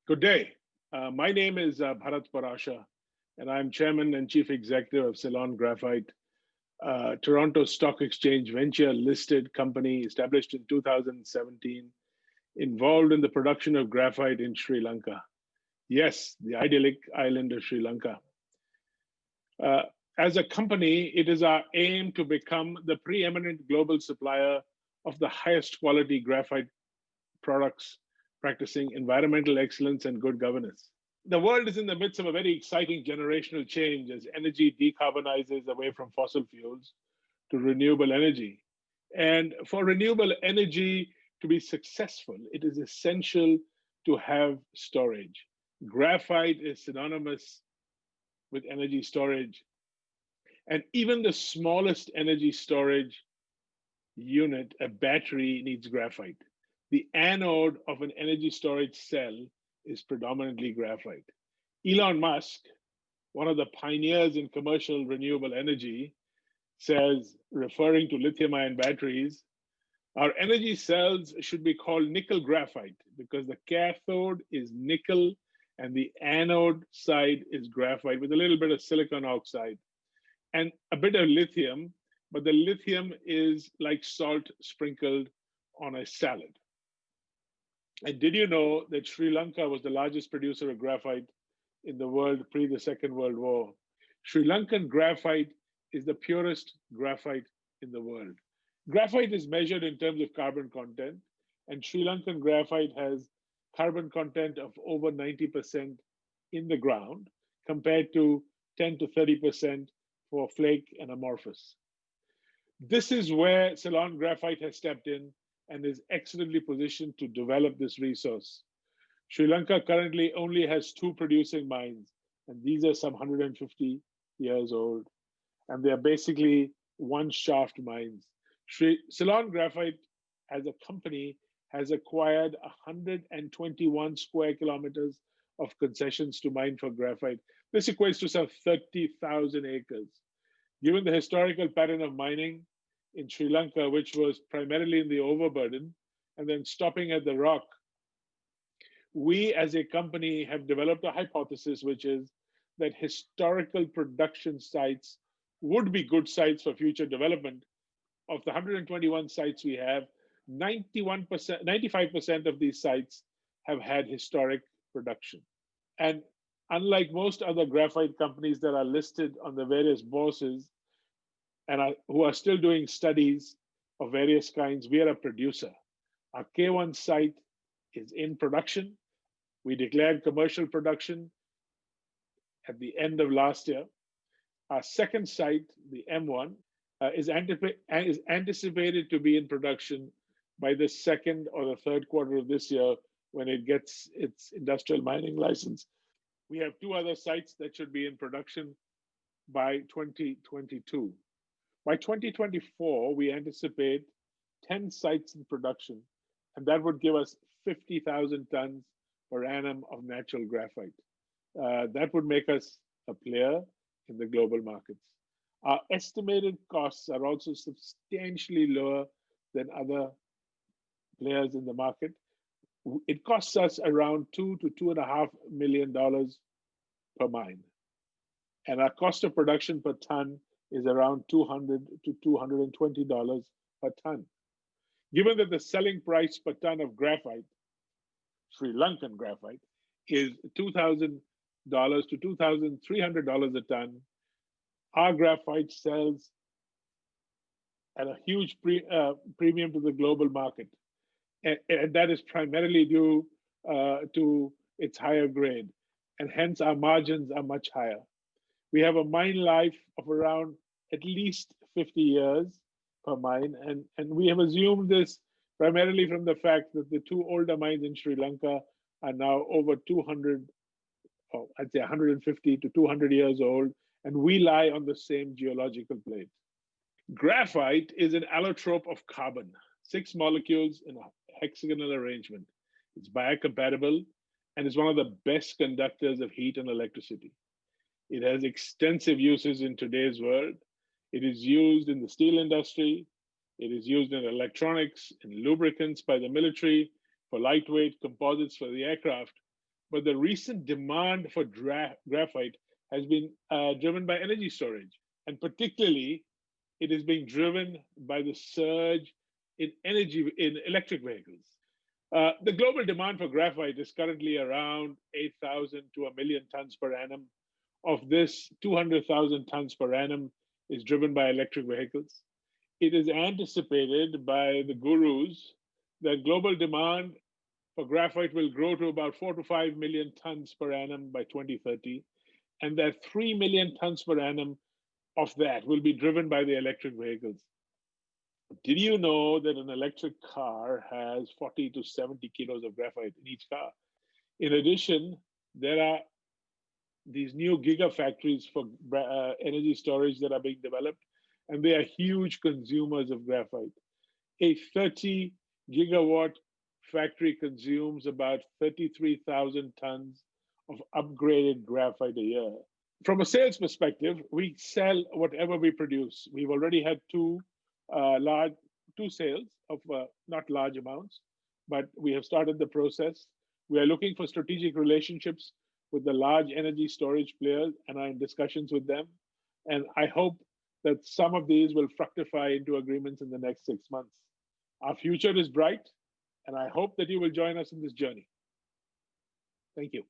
Good day. My name is Bharat Parashar, and I'm Chairman and Chief Executive of Ceylon Graphite, Toronto Stock Exchange venture listed company established in 2017, involved in the production of graphite in Sri Lanka. Yes, the idyllic island of Sri Lanka. Uh, as a company, it is our aim to become the preeminent global supplier of the highest quality graphite products, practicing environmental excellence and good governance. The world is in the midst of a very exciting generational change as energy decarbonizes away from fossil fuels to renewable energy. And for renewable energy to be successful, it is essential to have storage. Graphite is synonymous with energy storage. And even the smallest energy storage unit, a battery, needs graphite. The anode of an energy storage cell is predominantly graphite. Elon Musk, one of the pioneers in commercial renewable energy, says, referring to lithium ion batteries, our energy cells should be called nickel graphite because the cathode is nickel and the anode side is graphite with a little bit of silicon oxide and a bit of lithium, but the lithium is like salt sprinkled on a salad. And did you know that Sri Lanka was the largest producer of graphite in the world pre the Second World War? Sri Lankan graphite is the purest graphite in the world. Graphite is measured in terms of carbon content, and Sri Lankan graphite has carbon content of over 90% in the ground compared to 10 to 30% for flake and amorphous. This is where Ceylon Graphite has stepped in and is excellently positioned to develop this resource. Sri Lanka currently only has 2 producing mines, and these are some 150 years old, and they are basically one shaft mines. Ceylon Graphite, as a company, has acquired 121 square kilometers of concessions to mine for graphite. This equates to some 30,000 acres. Given the historical pattern of mining in Sri Lanka, which was primarily in the overburden and then stopping at the rock, we as a company have developed a hypothesis, which is that historical production sites would be good sites for future development. Of the 121 sites we have, 95% of these sites have had historic production. And unlike most other graphite companies that are listed on the various bourses and who are still doing studies of various kinds, we are a producer. Our K1 site is in production. We declared commercial production at the end of last year. Our second site, the M1, is anticipated to be in production by the second or the third quarter of this year when it gets its industrial mining license. We have 2 other sites that should be in production by 2022. By 2024, we anticipate 10 sites in production, and that would give us 50,000 tons per annum of natural graphite. That would make us a player in the global markets. Our estimated costs are also substantially lower than other players in the market. It costs us around $2 to $2.5 million per mine. And our cost of production per ton is around $200 to $220 per ton. Given that the selling price per ton of graphite, Sri Lankan graphite, is $2,000 to $2,300 a ton, our graphite sells at a huge premium to the global market. And that is primarily due to its higher grade. And hence our margins are much higher. We have a mine life of around at least 50 years per mine. And we have assumed this primarily from the fact that the 2 older mines in Sri Lanka are now over 150 to 200 years old, and we lie on the same geological plate. Graphite is an allotrope of carbon, 6 molecules in a hexagonal arrangement. It's biocompatible and is one of the best conductors of heat and electricity. It has extensive uses in today's world. It is used in the steel industry. It is used in electronics and lubricants by the military, for lightweight composites for the aircraft. but the recent demand for graphite has been driven by energy storage. And particularly, it is being driven by the surge in energy in electric vehicles. The global demand for graphite is currently around 8,000 to a million tons per annum. Of this, 200,000 tons per annum is driven by electric vehicles. It is anticipated by the gurus that global demand for graphite will grow to about 4 to 5 million tons per annum by 2030, and that 3 million tons per annum of that will be driven by the electric vehicles. Did you know that an electric car has 40 to 70 kilos of graphite in each car? In addition, there are these new gigafactories for energy storage that are being developed, and they are huge consumers of graphite. A 30 gigawatt factory consumes about 33,000 tons of upgraded graphite a year. From a sales perspective, we sell whatever we produce. We've already had two sales of not large amounts, but we have started the process. We are looking for strategic relationships with the large energy storage players and are in discussions with them. And I hope that some of these will fructify into agreements in the next 6 months. Our future is bright, and I hope that you will join us in this journey. Thank you.